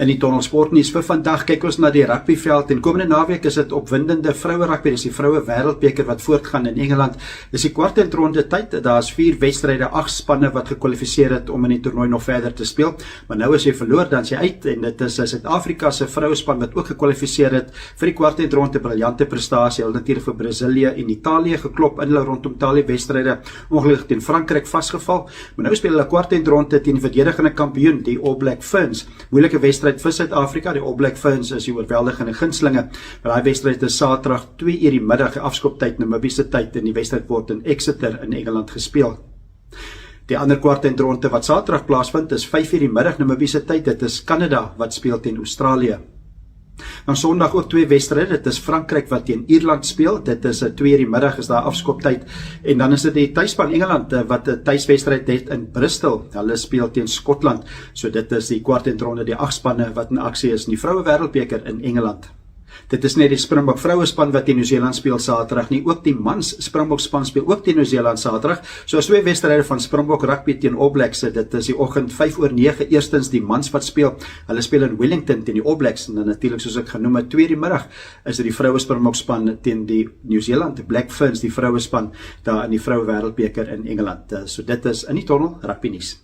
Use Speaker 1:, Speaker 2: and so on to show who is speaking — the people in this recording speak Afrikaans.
Speaker 1: In die Tonnel Sportnuus vir vandag kyk ons na die rugbyveld en komende naweek is dit opwindende vroue rugby, dis die vroue wêreldbeker wat voortgaan in Engeland. Dis die kwart eindronde tyd, daar is 4 wedstryde, 8 spanne wat gekwalifiseer het om in die toernooi nog verder te speel. Maar nou as jy verloor, dan is jy uit en dit is Suid-Afrika se vrouespan wat ook gekwalifiseer het vir die kwart eindronde, briljante prestasie. Hulle natuurlik vir Brasilië en Italië geklop in hulle rondom talie wedstryde, ongelukkig teen Frankryk vasgeval. Maar nou speel hulle kwart eindronde teen die verdedigende kampioen, die All Black Ferns. Moeilike wedstryd vir Suid-Afrika, die All Black Ferns is die oorweldigende gunstelinge. Maar die wedstryd is Saterdag 2:00 die middag, afskoptyd Namibiese tyd, en die wedstryd word in Exeter in Engeland gespeel. Die ander kwart eindronde wat Saterdag plaasvind is 5:00 die middag Namibiese tyd, dit is Kanada wat speel teen Australië. Dan Sondag ook 2 wedstryde, dit is Frankryk wat teen Ierland speel, dit is 2:00 die middag is daar afskoptyd, en dan is dit die tuisspan Engeland wat 'n tuiswedstryd het in Bristol, hulle speel teen Skotland, so dit is die kwart eindronde, die 8 spanne wat in aksie is in die vroue wêreldbeker in Engeland. Dit is net die Springbok vrouespan wat teen Nieu-Seeland speel Saterdag nie, ook die mans Springbok span speel ook teen Nieu-Seeland Saterdag. So as 2 wedstryde van Springbok rugby teen All Blacks, dit is die oggend 5:09, eerstens die mans wat speel. Hulle speel in Wellington teen die All Blacks, en dan natuurlik soos ek genoem het, 2:00 die middag is dit die vroue Springbok span teen die Nieu-Seeland Black Ferns, die vrouespan daar in die vroue wêreldbeker in Engeland. So dit is in die Tonnel rugby nuus.